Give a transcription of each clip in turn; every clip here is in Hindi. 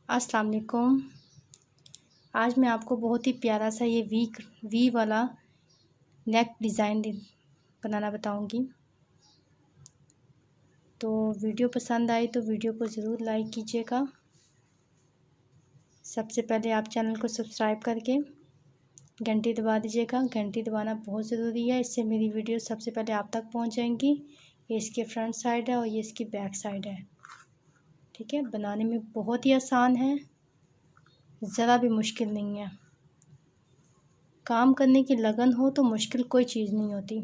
अस्सलाम वालेकुम। आज मैं आपको बहुत ही प्यारा सा ये वी वाला नेक डिज़ाइन बनाना बताऊंगी। तो वीडियो पसंद आई तो वीडियो को ज़रूर लाइक कीजिएगा। सबसे पहले आप चैनल को सब्सक्राइब करके घंटी दबा दीजिएगा। घंटी दबाना बहुत ज़रूरी है, इससे मेरी वीडियो सबसे पहले आप तक पहुंच जाएंगी। ये इसके फ्रंट साइड है और ये इसकी बैक साइड है। ठीक है, बनाने में बहुत ही आसान है, ज़रा भी मुश्किल नहीं है। काम करने की लगन हो तो मुश्किल कोई चीज़ नहीं होती।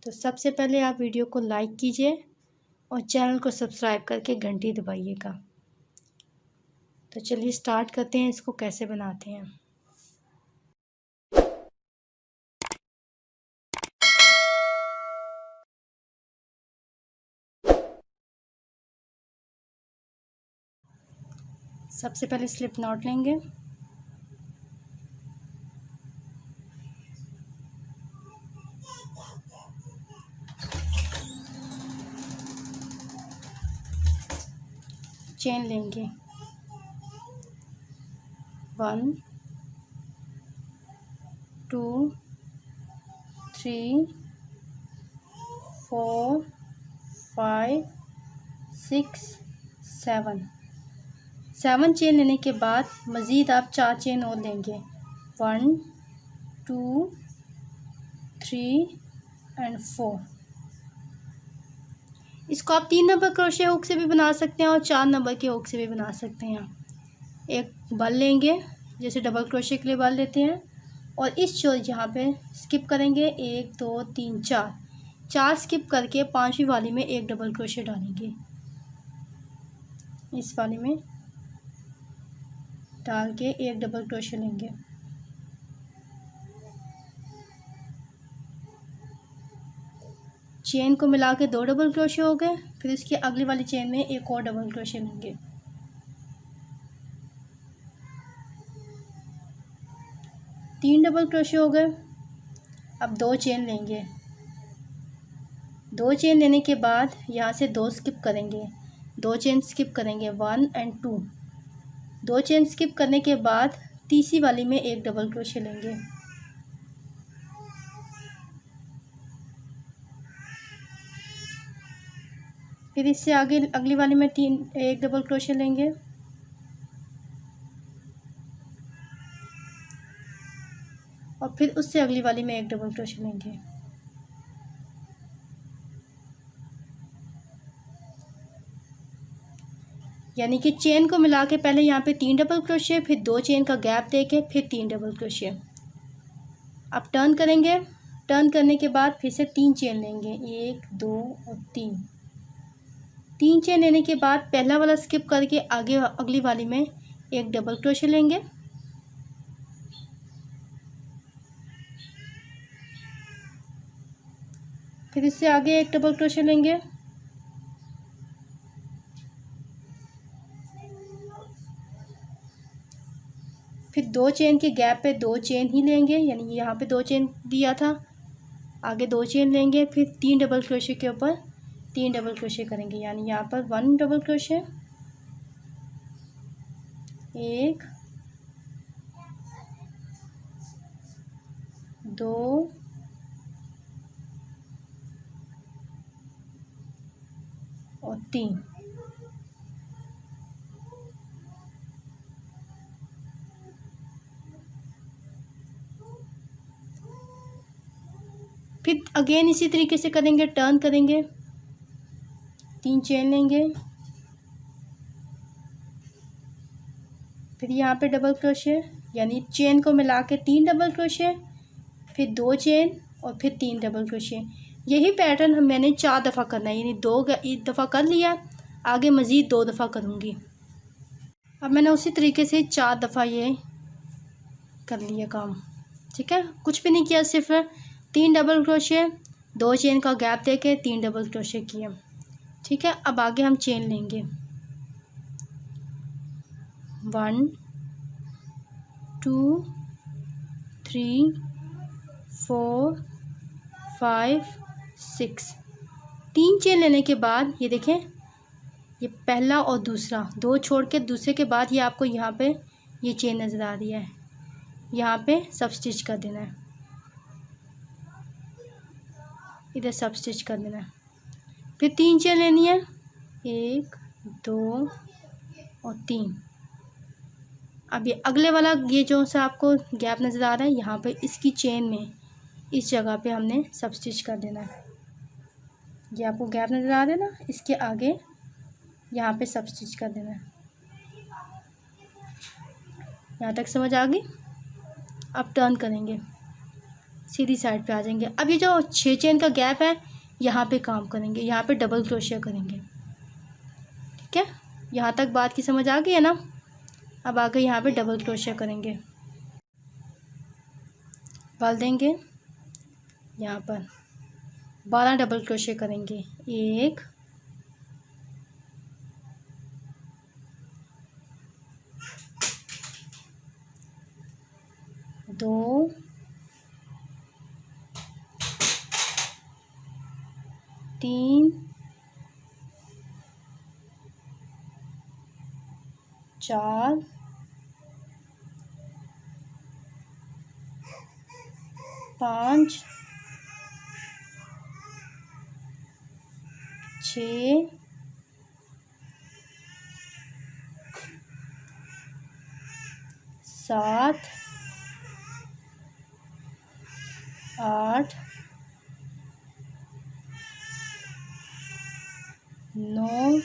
तो सबसे पहले आप वीडियो को लाइक कीजिए और चैनल को सब्सक्राइब करके घंटी दबाइएगा। तो चलिए स्टार्ट करते हैं, इसको कैसे बनाते हैं। सबसे पहले स्लिप नॉट लेंगे। चेन लेंगे 1 2 3 4 5 6 7 चेन लेने के बाद मज़ीद आप 4 चेन और लेंगे। 1 2 3 एंड 4। इसको आप 3 नंबर क्रोशे हुक से भी बना सकते हैं और 4 नंबर के हुक से भी बना सकते हैं। एक बल लेंगे, जैसे डबल क्रोशे के लिए बल लेते हैं, और इस जो यहाँ पे स्किप करेंगे 1 2 3 4 स्किप करके 5वीं वाली में एक डबल क्रोशे डालेंगे। इस वाली में डाल के एक डबल क्रोशे लेंगे। चेन को मिला के 2 डबल क्रोशे हो गए। फिर इसकी अगली वाली चेन में एक और डबल क्रोशे लेंगे। तीन डबल क्रोशे हो गए। अब 2 चेन लेंगे। 2 चेन लेने के बाद यहाँ से 2 स्किप करेंगे। 2 चेन स्किप करेंगे 1 एंड 2। 2 चेन स्किप करने के बाद तीसरी वाली में एक डबल क्रोशे लेंगे। फिर इससे आगे अगली वाली में एक डबल क्रोशे लेंगे। और फिर उससे अगली वाली में एक डबल क्रोशे लेंगे। यानी कि चेन को मिला के पहले यहाँ पे 3 डबल क्रोशे, फिर 2 चेन का गैप देके फिर 3 डबल क्रोशे। अब टर्न करेंगे। टर्न करने के बाद फिर से 3 चेन लेंगे, 1 2 और 3 चेन लेने के बाद पहला वाला स्किप करके आगे अगली वाली में एक डबल क्रोशे लेंगे। फिर इससे आगे एक डबल क्रोशे लेंगे। फिर 2 चेन के गैप पे 2 चेन ही लेंगे, यानी यहाँ पे 2 चेन दिया था, आगे 2 चेन लेंगे। फिर 3 डबल क्रोशे के ऊपर 3 डबल क्रोशे करेंगे, यानी यहाँ पर 1 डबल क्रोशे, 1 2 और 3। फिर अगेन इसी तरीके से करेंगे, टर्न करेंगे, 3 चेन लेंगे, फिर यहाँ पे डबल क्रोशे, यानी चेन को मिला के 3 डबल क्रोशे, फिर 2 चेन और फिर 3 डबल क्रोशे। यही पैटर्न मैंने 4 दफ़ा करना है, यानी 2 दफ़ा कर लिया, आगे मज़ीद 2 दफ़ा करूँगी। अब मैंने उसी तरीके से 4 दफ़ा ये कर लिया काम। ठीक है, कुछ भी नहीं किया, सिर्फ 3 डबल क्रोशे, 2 चेन का गैप देके 3 डबल क्रोशे किए। ठीक है, अब आगे हम चेन लेंगे 1 2 3 4 5 6। 3 चेन लेने के बाद ये देखें ये पहला और दूसरा, दो छोड़ के दूसरे के बाद ये आपको यहाँ पे ये चेन नज़र आ रही है, यहाँ पे सब स्टिच कर देना है, इधर सब स्टिच कर देना है। फिर 3 चेन लेनी है, 1 2 और 3। अब ये अगले वाला ये जो सा आपको गैप नज़र आ रहा है, यहाँ पे इसकी चेन में इस जगह पे हमने सब स्टिच कर देना है। ये आपको गैप नज़र आ रहा है ना, इसके आगे यहाँ पे सब स्टिच कर देना है। यहाँ तक समझ आ गई। अब टर्न करेंगे, सीधी साइड पे आ जाएंगे। अब ये जो 6 चेन का गैप है, यहाँ पे काम करेंगे, यहाँ पे डबल क्रोशिया करेंगे। ठीक है, यहाँ तक बात की समझ आ गई है ना। अब आगे यहाँ पे डबल क्रोशिया करेंगे, बल देंगे, यहाँ पर 12 डबल क्रोशिया करेंगे। 1 2 3 4 5 6 7 8 9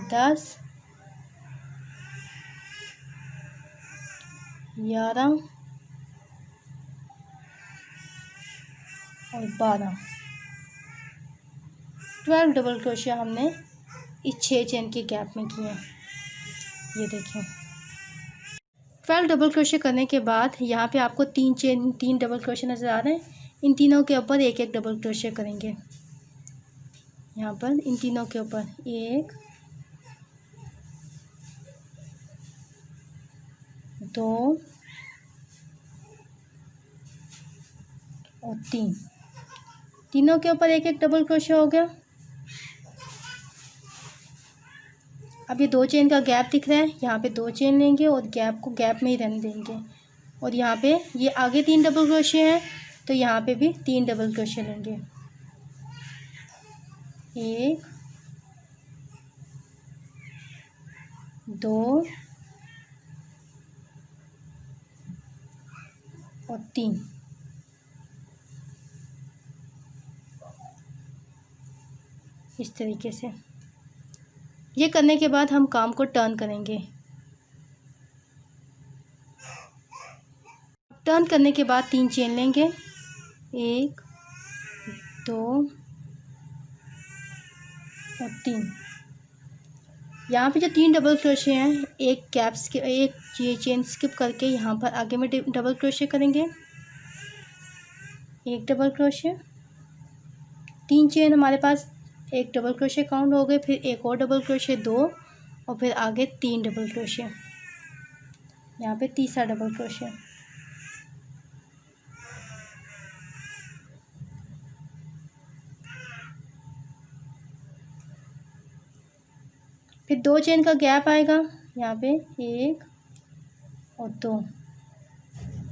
10 11 और 12, 12 डबल क्रोशिया हमने इस 6 चेन के गैप में किए हैं। ये देखें, 12 डबल क्रोशिया करने के बाद यहाँ पे आपको 3 डबल क्रोशिया नज़र आ रहे हैं। इन तीनों के ऊपर एक एक डबल क्रोशिया करेंगे। यहाँ पर इन तीनों के ऊपर 1 2 और 3, तीनों के ऊपर एक एक डबल क्रोशिया हो गया। अब ये 2 चेन का गैप दिख रहा है, यहाँ पे 2 चेन लेंगे और गैप को गैप में ही रहने देंगे। और यहाँ पे ये आगे 3 डबल क्रोशिया हैं, तो यहाँ पे भी 3 डबल क्रोशिया लेंगे। 1 2 और 3। इस तरीके से ये करने के बाद हम काम को टर्न करेंगे। टर्न करने के बाद 3 चेन लेंगे, 1 2 और 3। यहाँ पे जो 3 डबल क्रोशिया हैं, एक ये चेन स्किप करके यहाँ पर आगे में डबल क्रोशिया करेंगे। 1 डबल क्रोशिया, 3 चेन हमारे पास एक डबल क्रोशिया काउंट हो गए। फिर एक और डबल क्रोशिया 2 और फिर आगे 3 डबल क्रोशिया, यहाँ पे तीसरा डबल क्रोशिया। फिर 2 चेन का गैप आएगा, यहाँ पे 1 और 2।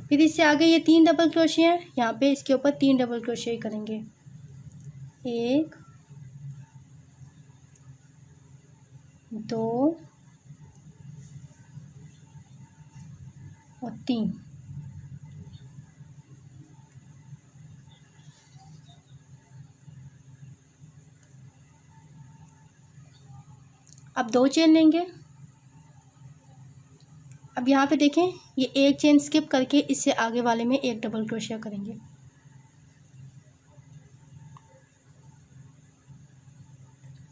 फिर इससे आगे ये 3 डबल क्रोशिया है, यहाँ पे इसके ऊपर 3 डबल क्रोशिया ही करेंगे। 1 2 और 3। अब 2 चेन लेंगे। अब यहाँ पे देखें, ये एक चेन स्किप करके इससे आगे वाले में एक डबल क्रोशिया करेंगे।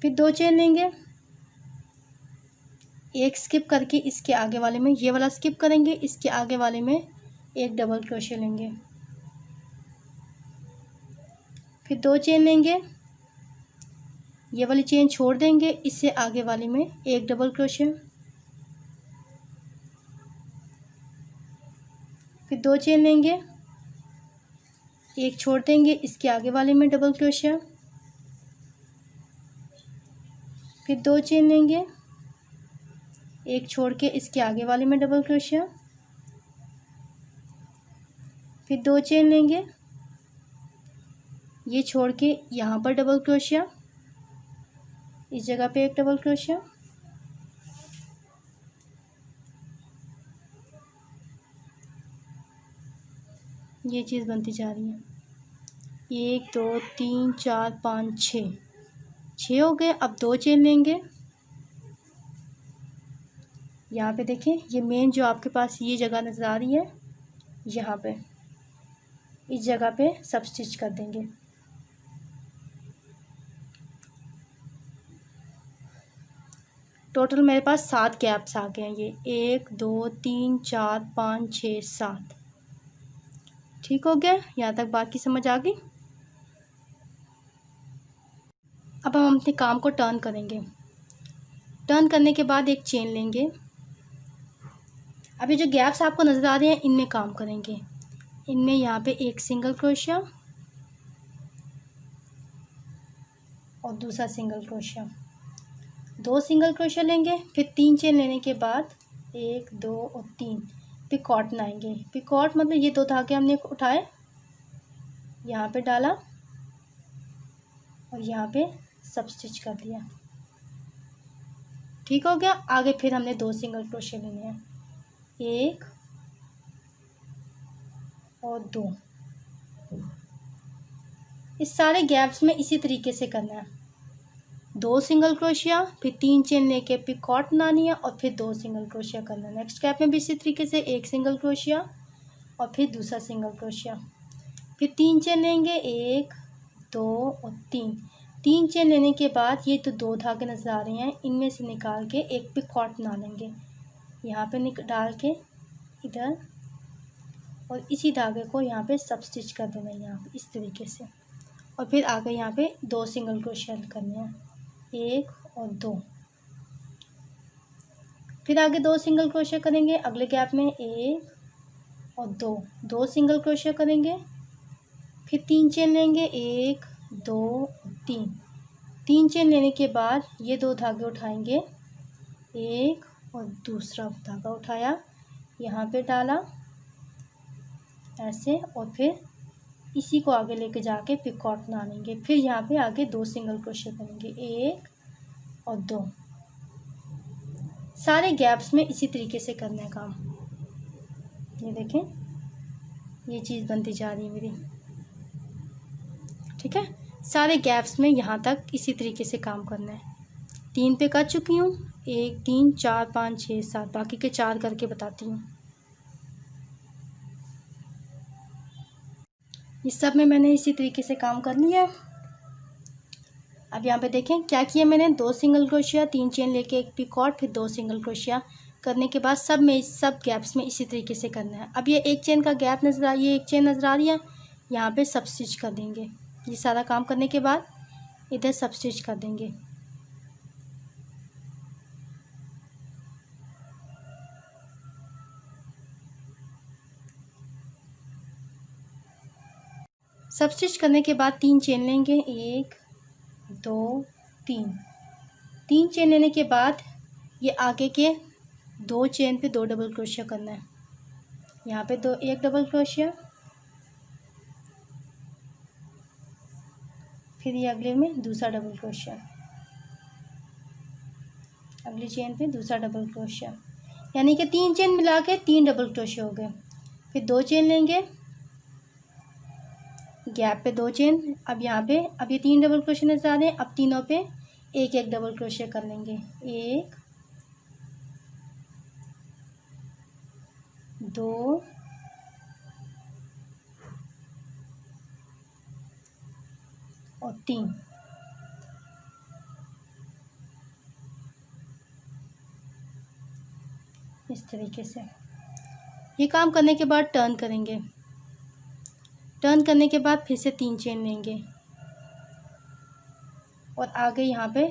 फिर 2 चेन लेंगे, एक स्किप करके इसके आगे वाले में, ये वाला स्किप करेंगे, इसके आगे वाले में एक डबल क्रोशिया लेंगे। फिर 2 चेन लेंगे, ये वाली चेन छोड़ देंगे, इससे आगे वाले में एक डबल क्रोशिया। फिर 2 चेन लेंगे, एक छोड़ देंगे, इसके आगे वाले में डबल क्रोशिया, फिर 2 चेन लेंगे, एक छोड़ के इसके आगे वाले में डबल क्रोशिया, फिर 2 चेन लेंगे, ये छोड़ के यहाँ पर डबल क्रोशिया, इस जगह पे एक डबल क्रोशिया, ये चीज़ बनती जा रही है। 1 2 3 4 5 6 हो गए। अब 2 चेन लेंगे, यहाँ पे देखें ये मेन जो आपके पास ये जगह नज़र आ रही है, यहाँ पे इस जगह पे सब स्टिच कर देंगे। टोटल मेरे पास 7 गैप्स आ गए हैं। ये 1 2 3 4 5 6 7 ठीक हो गया। यहाँ तक बात की समझ आ गई। अब हम अपने काम को टर्न करेंगे। टर्न करने के बाद एक चेन लेंगे। अभी जो गैप्स आपको नज़र आ रहे हैं इनमें काम करेंगे। इनमें यहाँ पे एक सिंगल क्रोशिया और दूसरा सिंगल क्रोशिया, 2 सिंगल क्रोशिया लेंगे, फिर 3 चेन लेने के बाद 1 2 और 3 पिकॉट बनाएंगे। पिकॉट मतलब ये 2 धागे हमने उठाए, यहाँ पे डाला और यहाँ पे सब स्टिच कर दिया। ठीक हो गया। आगे फिर हमने 2 सिंगल क्रोशिया लेने हैं, 1 और 2। इस सारे गैप्स में इसी तरीके से करना है। 2 सिंगल क्रोशिया, फिर 3 चेन लेके पिकॉट बनानी है और फिर 2 सिंगल क्रोशिया करना है। नेक्स्ट गैप में भी इसी तरीके से 1 सिंगल क्रोशिया और फिर दूसरा सिंगल क्रोशिया, फिर 3 चेन लेंगे, 1 2 और 3 चेन लेने के बाद ये तो 2 धागे नज़र आ रहे हैं, इनमें से निकाल के एक पिकॉट बना लेंगे। यहाँ पे डाल के इधर और इसी धागे को यहाँ पे सब स्टिच कर देना है यहाँ पे इस तरीके से। और फिर आगे यहाँ पे 2 सिंगल क्रोशिया करने हैं, 1 और 2। फिर आगे 2 सिंगल क्रोशिया करेंगे। अगले गैप में 1 और 2 सिंगल क्रोशिया करेंगे, फिर 3 चेन लेंगे, 1 2 और 3 चेन लेने के बाद ये 2 धागे उठाएंगे, एक और दूसरा धागा उठाया, यहाँ पे डाला ऐसे, और फिर इसी को आगे लेके जाके पिकॉट बना लेंगे। फिर यहाँ पे आगे 2 सिंगल क्रोशिया करेंगे, 1 और 2। सारे गैप्स में इसी तरीके से करना है काम। ये देखें ये चीज़ बनती जा रही है मेरी। ठीक है, सारे गैप्स में यहाँ तक इसी तरीके से काम करना है। 3 पे कर चुकी हूँ, 1 3 4 5 6 7, बाकी के 4 करके बताती हूँ। इस सब में मैंने इसी तरीके से काम कर लिया। अब यहाँ पे देखें क्या किया मैंने, 2 सिंगल क्रोशिया, 3 चेन लेके एक पिकॉट, फिर 2 सिंगल क्रोशिया करने के बाद सब गैप्स में इसी तरीके से करना है। अब ये एक चेन का गैप नज़र आ, ये एक चेन नज़र आ रही है, यहाँ पे सब स्टिच कर देंगे। ये सारा काम करने के बाद इधर सब स्टिच कर देंगे। सब स्टिच करने के बाद 3 चेन लेंगे, 1 2 3 चेन लेने के बाद ये आगे के 2 चेन पे 2 डबल क्रोशिया करना है। यहाँ पे 1 डबल क्रोशिया, फिर ये अगले में दूसरा डबल क्रोशिया, अगली चेन पे दूसरा डबल क्रोशिया, यानी कि 3 चेन मिला के 3 डबल क्रोशिया हो गए। फिर 2 चेन लेंगे, गैप पे 2 चेन। अब यहाँ पे अब ये 3 डबल क्रोशिया नज़र आ रहे हैं, अब तीनों पे 1 डबल क्रोशिया कर लेंगे, 1 2 और 3। इस तरीके से ये काम करने के बाद टर्न करेंगे। टर्न करने के बाद फिर से 3 चेन लेंगे और आगे यहाँ पे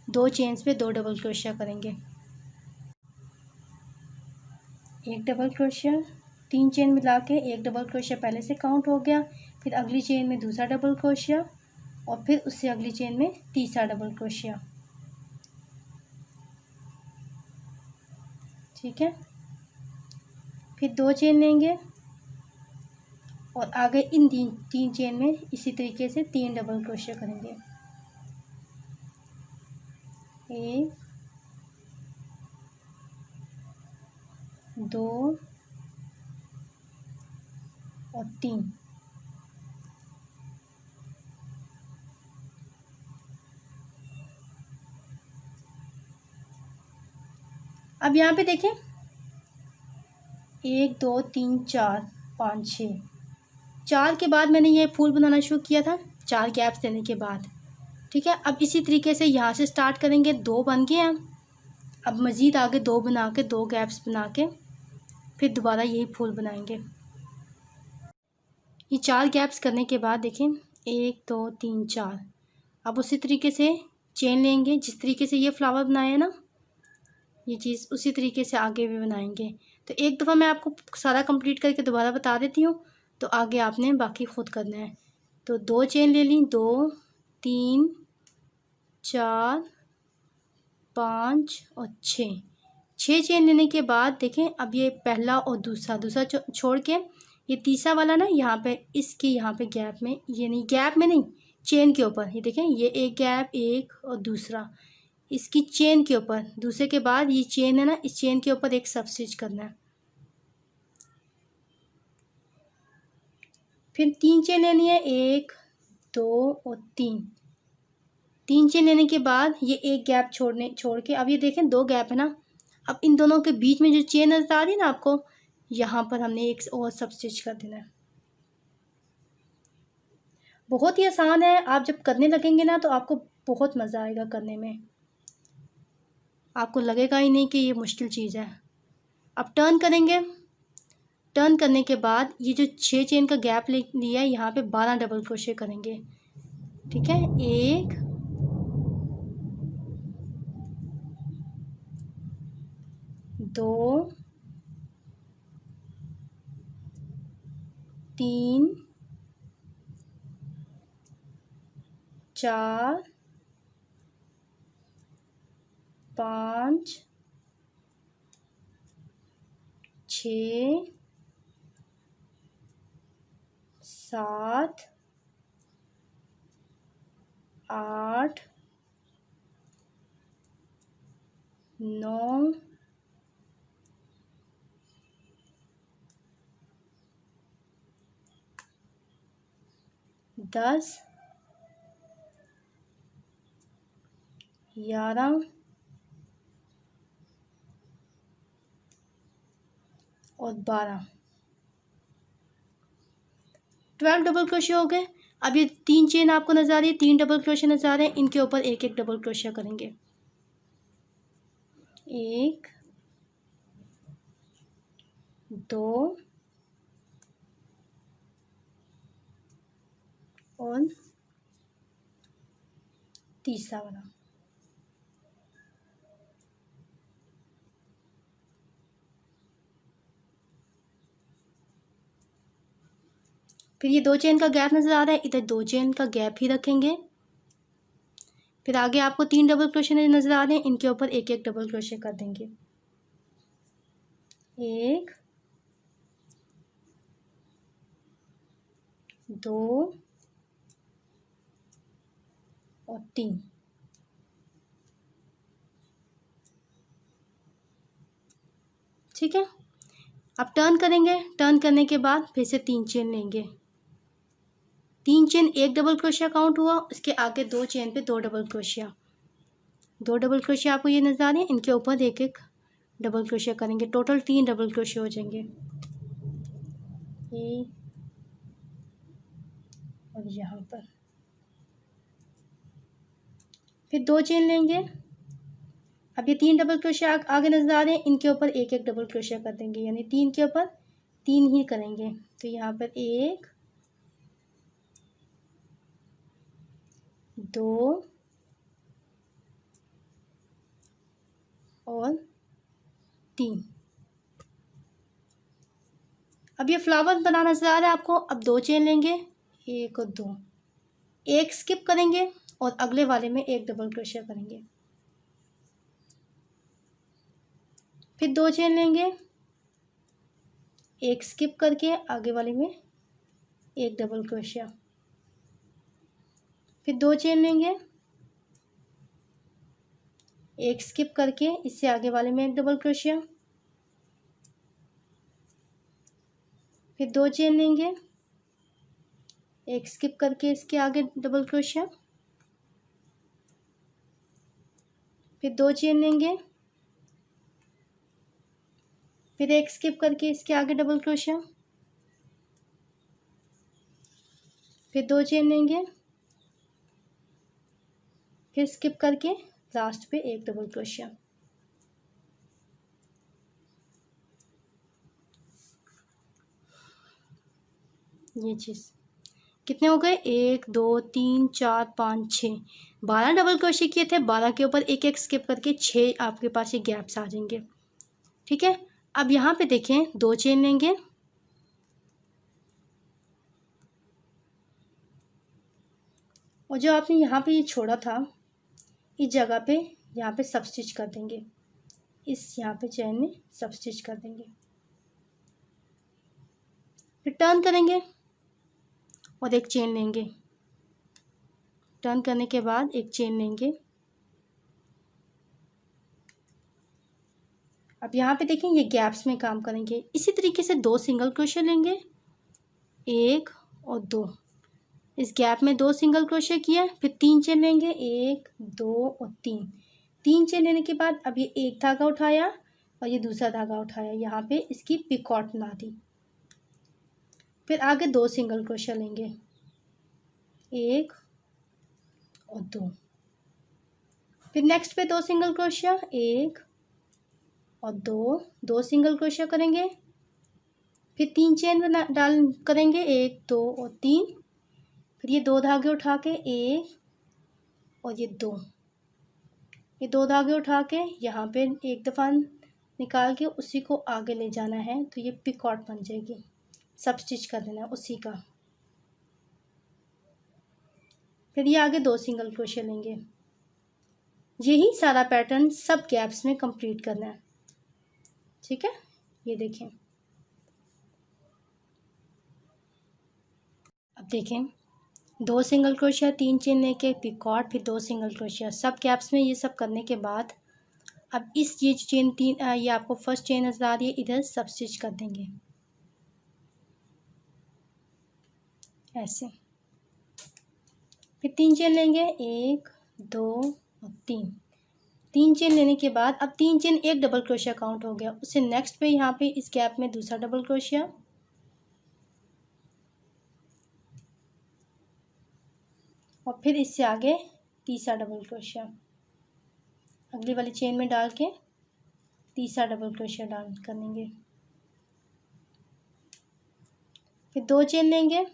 2 चेन्स पे 2 डबल क्रोशिया करेंगे, 1 डबल क्रोशिया, 3 चेन मिला के 1 डबल क्रोशिया पहले से काउंट हो गया। फिर अगली चेन में दूसरा डबल क्रोशिया और फिर उससे अगली चेन में तीसरा डबल क्रोशिया। ठीक है, फिर 2 चेन लेंगे और आगे इन तीन चेन में इसी तरीके से 3 डबल क्रोशिया करेंगे। 1 2 और 3। अब यहाँ पे देखें 1 2 3 4 5 6, 4 के बाद मैंने ये फूल बनाना शुरू किया था 4 गैप्स देने के बाद। ठीक है, अब इसी तरीके से यहाँ से स्टार्ट करेंगे, 2 बन गए हैं। अब मज़ीद आगे 2 बना के 2 गैप्स बना के फिर दोबारा यही फूल बनाएंगे। ये 4 गैप्स करने के बाद देखें 1 2 3 4। अब उसी तरीके से चेन लेंगे, जिस तरीके से ये फ्लावर बनाया है ना, ये चीज़ उसी तरीके से आगे भी बनाएंगे। तो एक दफ़ा मैं आपको सारा कंप्लीट करके दोबारा बता देती हूँ, तो आगे आपने बाकी ख़ुद करना है। तो 2 चेन ले ली, 2 3 4 5 और 6 चेन लेने के बाद देखें अब ये पहला और दूसरा छोड़ के ये तीसरा वाला ना यहाँ पे इसके यहाँ पे गैप में, ये नहीं गैप में नहीं, चेन के ऊपर, ये देखें ये एक गैप, एक और दूसरा, इसकी चेन के ऊपर, दूसरे के बाद ये चेन है ना, इस चेन के ऊपर एक सब स्टिच करना है। फिर 3 चेन लेनी है, 1 2 और 3 चेन लेने के बाद ये एक गैप छोड़ के अब ये देखें 2 गैप है ना, अब इन दोनों के बीच में जो चेन नजर आ रही है ना आपको, यहाँ पर हमने एक और सब स्टिच कर देना है। बहुत ही आसान है, आप जब करने लगेंगे ना तो आपको बहुत मज़ा आएगा करने में, आपको लगेगा ही नहीं कि ये मुश्किल चीज़ है। अब टर्न करेंगे, टर्न करने के बाद ये जो 6 चेन का गैप लिया है यहाँ पे 12 डबल क्रोशे करेंगे। ठीक है, 1 2 3 4 5 6 7 8 9 10 11 और 12, 12 डबल क्रोशे हो गए। अब ये 3 चेन आपको नजर आ रही है, 3 डबल क्रोशे नजर आ रहे हैं, इनके ऊपर एक एक डबल क्रोशा करेंगे। 1 2 और तीसरा वाला। फिर ये 2 चेन का गैप नज़र आ रहा है, इधर 2 चेन का गैप ही रखेंगे। फिर आगे आपको 3 डबल क्रोशे नज़र आ रहे हैं, इनके ऊपर एक एक डबल क्रोशे कर देंगे। 1 2 और 3। ठीक है, अब टर्न करेंगे, टर्न करने के बाद फिर से 3 चेन लेंगे, 3 चेन एक डबल क्रोशिया काउंट हुआ, उसके आगे 2 चेन पे 2 डबल क्रोशिया, 2 डबल क्रोशिया आपको ये नजर आ रही है, इनके ऊपर एक एक डबल क्रोशिया करेंगे, टोटल 3 डबल क्रोशिया हो जाएंगे। ये और यहाँ पर फिर 2 चेन लेंगे। अब ये 3 डबल क्रोशिया आगे नजर आ रहे हैं, इनके ऊपर एक एक डबल क्रोशिया कर देंगे, यानी 3 के ऊपर 3 ही करेंगे। तो यहाँ पर 1 2 और 3। अब ये फ्लावर बनाना नजर आ रहा है आपको। अब 2 चेन लेंगे, एक और दो, एक स्किप करेंगे और अगले वाले में एक डबल क्रोशिया करेंगे, फिर दो चेन लेंगे, एक स्किप करके आगे वाले में एक डबल क्रोशिया, फिर दो चेन लेंगे, एक स्किप करके इससे आगे वाले में एक डबल क्रोशिया, फिर दो चेन लेंगे, एक स्किप करके इसके आगे डबल क्रोशिया, फिर दो चेन लेंगे, फिर एक स्किप करके इसके आगे डबल क्रोशिया, फिर दो चेन लेंगे, फिर स्किप करके लास्ट पे एक डबल क्रोशिया। ये चीज़ कितने हो गए, 1 2 3 4 5 6, 12 डबल क्रोशिया किए थे, 12 के ऊपर एक एक स्किप करके 6 आपके पास ये गैप्स आ जाएंगे। ठीक है, अब यहाँ पे देखें, दो चेन लेंगे, और जो आपने यहाँ पे ये छोड़ा था इस जगह पे यहाँ पे सब स्टिच कर देंगे, इस यहाँ पे चेन में सब स्टिच कर देंगे, फिर टर्न करेंगे और एक चेन लेंगे, टर्न करने के बाद एक चेन लेंगे। अब यहाँ पे देखें, ये गैप्स में काम करेंगे, इसी तरीके से दो सिंगल क्रोशिया लेंगे, एक और दो, इस गैप में दो सिंगल क्रोशिया किया, फिर तीन चेन लेंगे, एक दो और तीन, तीन चेन लेने के बाद अब ये एक धागा उठाया और ये दूसरा धागा उठाया, यहाँ पे इसकी पिकॉट बना दी, फिर आगे दो सिंगल क्रोशिया लेंगे, एक और दो, फिर नेक्स्ट पे दो सिंगल क्रोशिया, एक और दो, दो सिंगल क्रोशिया करेंगे, फिर तीन चेन बना डाल करेंगे, एक दो और तीन, फिर ये दो धागे उठा के एक और ये दो धागे उठा के यहाँ पे एक दफ़ा निकाल के उसी को आगे ले जाना है, तो ये पिकॉट बन जाएगी, सब स्टिच कर देना है उसी का। फिर ये आगे दो सिंगल क्रोशिया लेंगे, यही सारा पैटर्न सब गैप्स में कंप्लीट करना है। ठीक है, ये देखें, अब देखें, दो सिंगल क्रोशिया, तीन चेन लेके पिकॉट, फिर दो सिंगल क्रोशिया, सब गैप्स में ये सब करने के बाद अब ये चेन तीन ये आपको फर्स्ट चेन नजर आ रही है, इधर सब स्टिच कर देंगे ऐसे, फिर तीन चेन लेंगे, एक दो और तीन, तीन चेन लेने के बाद अब तीन चेन एक डबल क्रोशिया काउंट हो गया, उससे नेक्स्ट पे यहाँ पे इस गैप में दूसरा डबल क्रोशिया, और फिर इससे आगे तीसरा डबल क्रोशिया, अगली वाली चेन में डाल के तीसरा डबल क्रोशिया डाल करेंगे, फिर दो चेन लेंगे,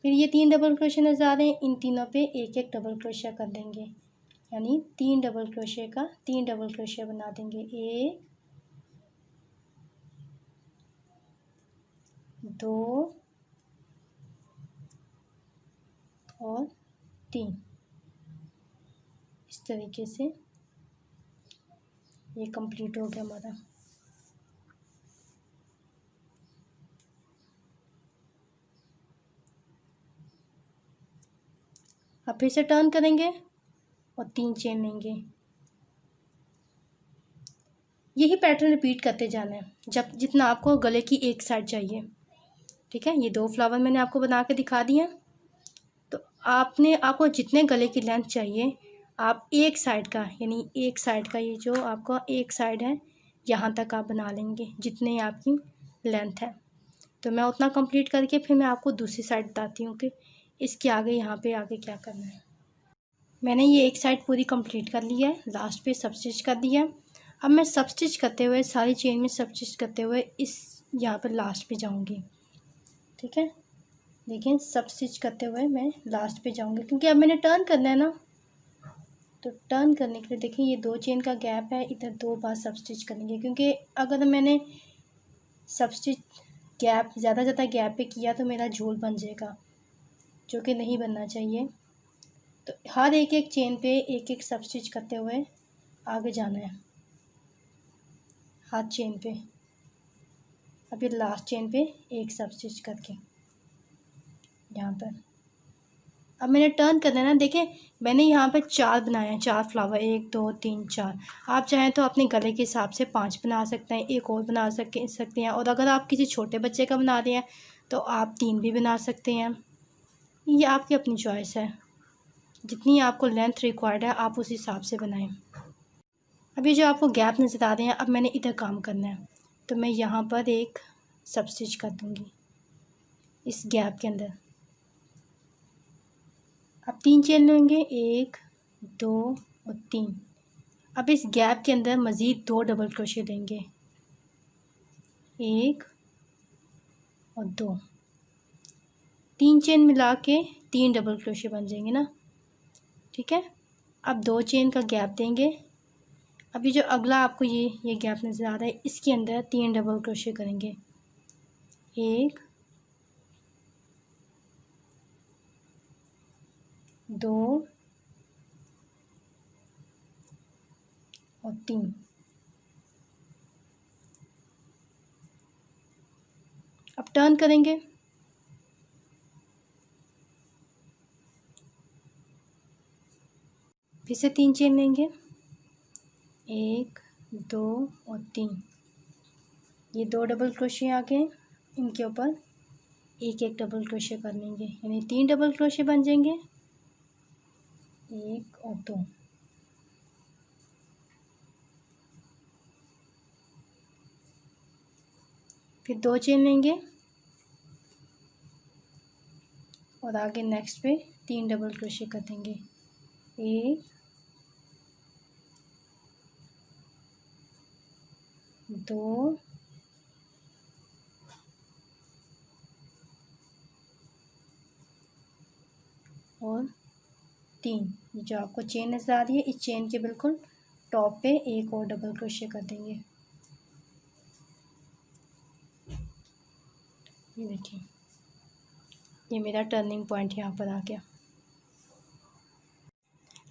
फिर ये तीन डबल क्रोशिया नजर आ रहे हैं, इन तीनों पे एक एक डबल क्रोशिया कर देंगे, यानी तीन डबल क्रोशिया का तीन डबल क्रोशिया बना देंगे, एक दो और तीन, इस तरीके से ये कंप्लीट हो गया हमारा। अब फिर से टर्न करेंगे और तीन चेन लेंगे, यही पैटर्न रिपीट करते जाना है जब जितना आपको गले की एक साइड चाहिए। ठीक है, ये दो फ्लावर मैंने आपको बना के दिखा दिए, तो आपको जितने गले की लेंथ चाहिए आप एक साइड का, यानी एक साइड का ये जो आपका एक साइड है यहाँ तक आप बना लेंगे जितने आपकी लेंथ है। तो मैं उतना कंप्लीट करके फिर मैं आपको दूसरी साइड बताती हूँ कि इसके आगे यहाँ पे आगे क्या करना है। मैंने ये एक साइड पूरी कंप्लीट कर ली है, लास्ट पे सब स्टिच कर दिया। अब मैं सब स्टिच करते हुए सारी चेन में सब स्टिच करते हुए इस यहाँ पर लास्ट पे जाऊँगी। ठीक है, देखिए सब स्टिच करते हुए मैं लास्ट पे जाऊँगी, क्योंकि अब मैंने टर्न करना है ना, तो टर्न करने के लिए देखिए ये दो चेन का गैप है, इधर दो बार सब स्टिच करेंगे, क्योंकि अगर मैंने सब स्टिच गैप ज़्यादा गैप पे किया तो मेरा झोल बन जाएगा, जो कि नहीं बनना चाहिए। तो हर एक एक चेन पे एक एक सब स्टिच करते हुए आगे जाना है, हर चेन पे। अभी लास्ट चेन पे एक सब स्टिच करके यहाँ पर अब मैंने टर्न कर देना। देखें मैंने यहाँ पे 4 बनाए हैं, 4 फ्लावर, 1 2 3 4। आप चाहें तो अपने गले के हिसाब से 5 बना सकते हैं, एक और बना सकते हैं। और अगर आप किसी छोटे बच्चे का बना रहे हैं तो आप 3 भी बना सकते हैं। ये आपकी अपनी चॉइस है, जितनी आपको लेंथ रिक्वायर्ड है आप उस हिसाब से बनाएं। अभी जो आपको गैप नज़र आ रहे हैं, अब मैंने इधर काम करना है, तो मैं यहाँ पर एक सब स्टिच कर दूँगी इस गैप के अंदर। अब 3 चेन लेंगे, 1 2 और 3। अब इस गैप के अंदर मज़ीद 2 डबल क्रोशे देंगे, 1 और 2। 3 चेन मिला के 3 डबल क्रोशे बन जाएंगे ना, ठीक है। अब 2 चेन का गैप देंगे। अभी जो अगला आपको ये गैप नज़र आ रहा है, इसके अंदर 3 डबल क्रोशे करेंगे, 1 2 और 3। अब टर्न करेंगे, फिर से 3 चेन लेंगे, 1 2 और 3। ये 2 डबल क्रोशे आ गए, इनके ऊपर एक एक डबल क्रोशे कर लेंगे, यानी 3 डबल क्रोशे बन जाएंगे, 1 और 2। फिर 2 चेन लेंगे और आगे नेक्स्ट पे 3 डबल क्रोशे कर देंगे, 1 2 और 3। ये जो आपको चेन नज़र आ रही है, इस चेन के बिल्कुल टॉप पे एक और डबल क्रोशे कर देंगे। ये देखिए, ये मेरा टर्निंग पॉइंट यहाँ पर आ गया।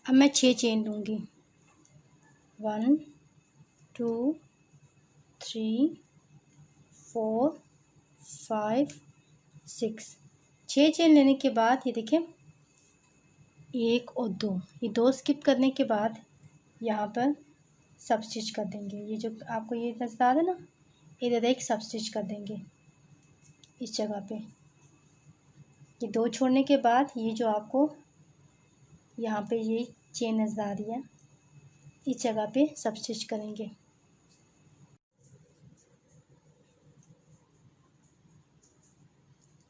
अब मैं 6 चेन लूँगी, 1 2 3 4 5 6। 6 चेन लेने के बाद ये देखें 1 और 2, ये 2 स्किप करने के बाद यहाँ पर सब स्टिच कर देंगे। ये जो आपको ये नज़र आ रहा है ना, इधर एक सब स्टिच कर देंगे इस जगह पे। ये 2 छोड़ने के बाद ये जो आपको यहाँ पे ये चेन नज़र आ रही है, इस जगह पे सब स्टिच करेंगे।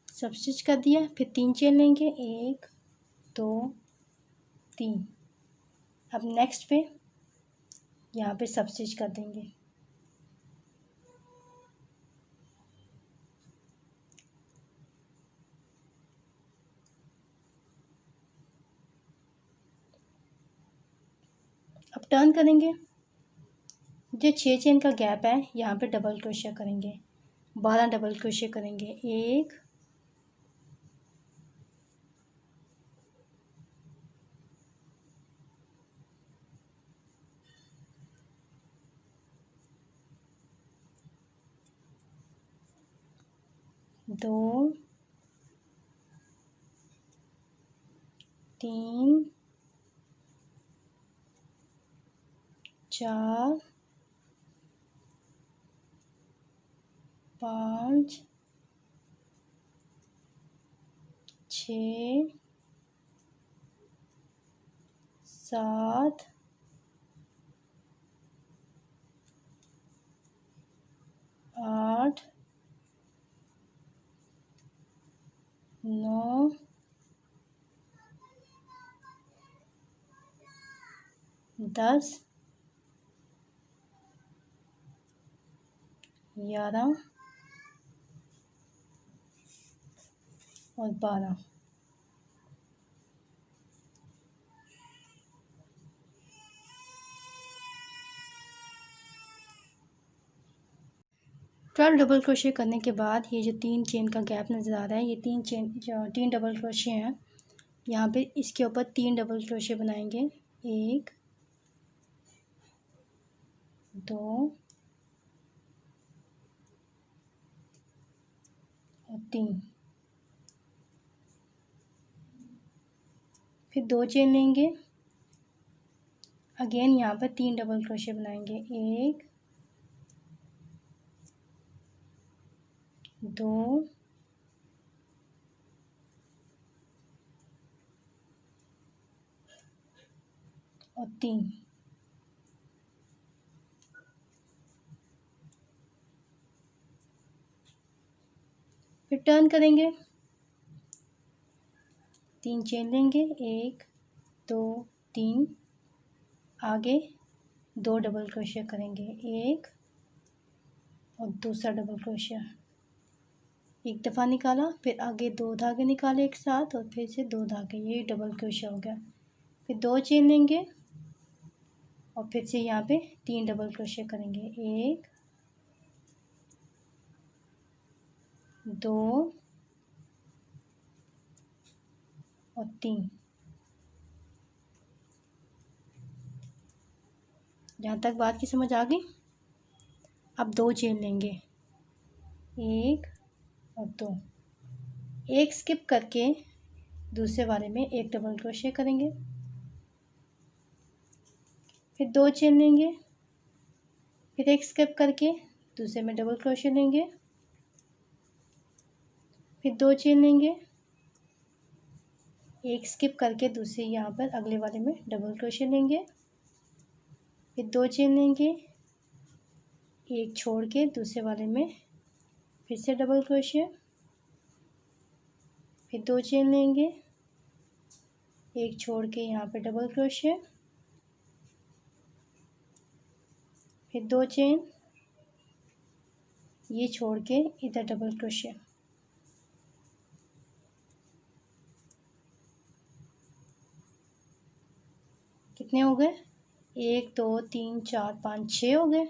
सब स्टिच कर दिया, फिर 3 चेन लेंगे, 1 2 3। अब नेक्स्ट पे यहाँ पे सब स्टिच कर देंगे। अब टर्न करेंगे, जो 6 चेन का गैप है यहाँ पे डबल क्रोशिया करेंगे, 12 डबल क्रोशिया करेंगे, 1 2 3 4 5 6 7 8 9 10 11 और 12। 12 डबल क्रोशे करने के बाद ये जो 3 चेन का गैप नज़र आ रहा है, ये 3 डबल क्रोशे हैं। यहाँ पे इसके ऊपर 3 डबल क्रोशे बनाएंगे, 1 2 और 3। फिर 2 चेन लेंगे, अगेन यहाँ पर 3 डबल क्रोशे बनाएंगे, 1 2 और 3। फिर टर्न करेंगे, 3 चेन लेंगे, 1 2 3, आगे 2 डबल क्रोशिया करेंगे, 1 और दूसरा डबल क्रोशिया, एक दफ़ा निकाला, फिर आगे 2 धागे निकाले एक साथ और फिर से 2 धागे, ये डबल क्रोशिया हो गया। फिर 2 चेन लेंगे और फिर से यहाँ पे 3 डबल क्रोशिया करेंगे, 1 2 और 3। यहाँ तक बात की समझ आ गई। अब 2 चेन लेंगे, 1 और 2, एक स्किप करके दूसरे वाले में एक डबल क्रोशिया करेंगे, फिर 2 चेन लेंगे, फिर एक स्किप करके दूसरे में डबल क्रोशिया लेंगे, फिर 2 चेन लेंगे, एक स्किप करके दूसरे यहाँ पर अगले वाले में डबल क्रोशिया लेंगे, फिर 2 चेन लेंगे, एक छोड़ के दूसरे वाले में फिर से डबल क्रोशिया, फिर 2 चेन लेंगे, एक छोड़ के यहाँ पे डबल क्रोशिया, फिर 2 चेन, ये छोड़ के इधर डबल क्रोशिया। कितने हो गए? 1 2 3 4 5 6 हो गए।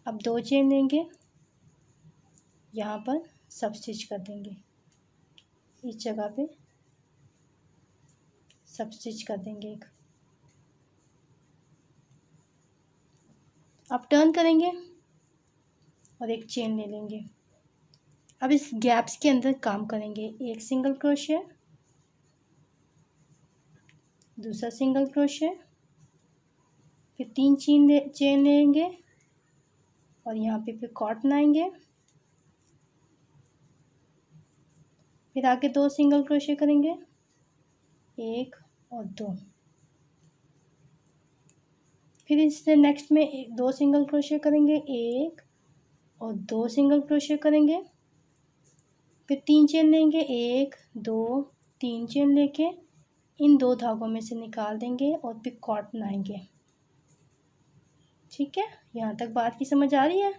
अब 2 चेन लेंगे, यहाँ पर सब स्टिच कर देंगे, इस जगह पे सब स्टिच कर देंगे एक। अब टर्न करेंगे और एक चेन ले लेंगे। अब इस गैप्स के अंदर काम करेंगे, एक सिंगल क्रोशिया, दूसरा सिंगल क्रोशिया, फिर 3 चेन लेंगे और यहाँ पे फिर कॉर्ड बनाएंगे, फिर आगे 2 सिंगल क्रोशिया करेंगे, 1 और 2, फिर इससे नेक्स्ट में 2 सिंगल क्रोशिया करेंगे, 1 और 2 सिंगल क्रोशिया करेंगे, फिर 3 चेन लेंगे, 1 2 3 चेन लेके इन 2 धागों में से निकाल देंगे और फिर कॉर्ड बनाएंगे। ठीक है, यहाँ तक बात की समझ आ रही है।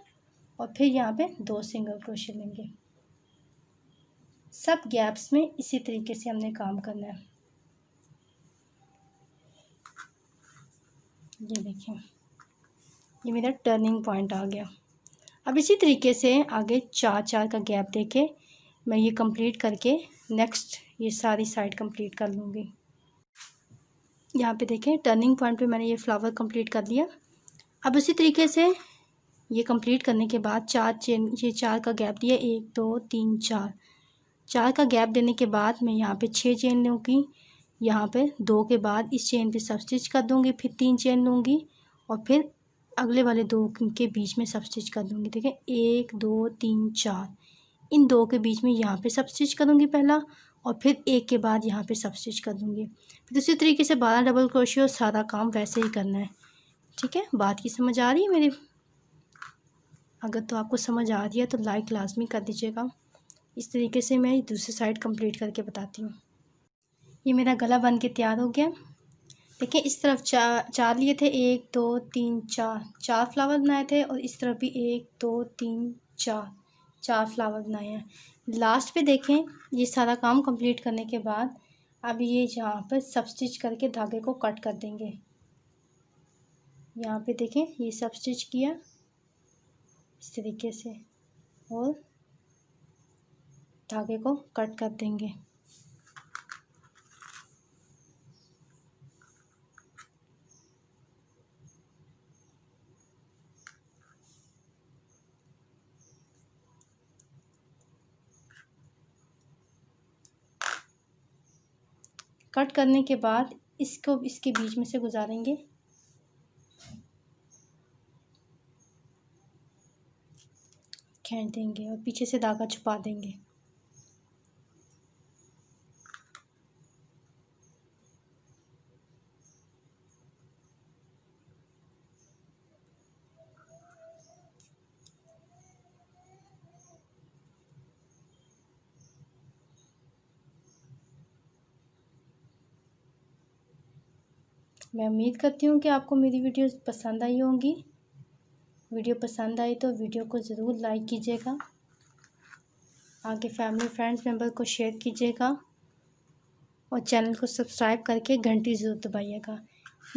और फिर यहाँ पे 2 सिंगल क्रोशिया लेंगे। सब गैप्स में इसी तरीके से हमने काम करना है। ये देखिए, ये मेरा टर्निंग पॉइंट आ गया। अब इसी तरीके से आगे 4 का गैप देके मैं ये कंप्लीट करके नेक्स्ट ये सारी साइड कंप्लीट कर लूँगी। यहाँ पे देखें, टर्निंग पॉइंट पे मैंने ये फ्लावर कंप्लीट कर लिया। अब उसी तरीके से ये कंप्लीट करने के बाद 4 चेन, ये 4 का गैप दिया, 1 2 3 4 का गैप देने के बाद मैं यहाँ पे 6 चेन लूँगी, यहाँ पे 2 के बाद इस चेन पे सब स्टिच कर दूँगी, फिर 3 चेन लूँगी और फिर अगले वाले 2 के बीच में सब स्टिच कर दूँगी। देखें, 1 2 3 4, इन 2 के बीच में यहाँ पे सब स्टिच करूँगी पहला और फिर 1 के बाद यहाँ पे सब स्टिच कर दूँगी। फिर उसी तरीके से 12 डबल क्रोशिया और सारा काम वैसे ही करना है। ठीक है, बात की समझ आ रही है मेरी? अगर तो आपको समझ आ रही है तो लाइक लाजमी कर दीजिएगा। इस तरीके से मैं दूसरी साइड कंप्लीट करके बताती हूँ। ये मेरा गला बन के तैयार हो गया। देखिए, इस तरफ 4 लिए थे, 1 2 3 4 फ्लावर बनाए थे और इस तरफ भी 1 2 3 4 फ्लावर बनाए हैं। लास्ट पे देखें, ये सारा काम कंप्लीट करने के बाद अब ये जहाँ पर सब स्टिच करके धागे को कट कर देंगे। यहाँ पे देखें, ये सब स्टिच किया इस तरीके से, और धागे को कट कर देंगे। कट करने के बाद इसको इसके बीच में से गुजारेंगे। खींच देंगे और पीछे से धागा छुपा देंगे। मैं उम्मीद करती हूँ कि आपको मेरी वीडियो पसंद आई होंगी। वीडियो पसंद आई तो वीडियो को ज़रूर लाइक कीजिएगा, आगे फैमिली फ्रेंड्स मेंबर को शेयर कीजिएगा और चैनल को सब्सक्राइब करके घंटी ज़रूर दबाइएगा।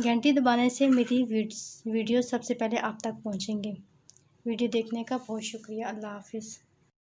घंटी दबाने से मेरी वीडियो सबसे पहले आप तक पहुँचेंगे। वीडियो देखने का बहुत शुक्रिया। अल्लाह हाफिज़।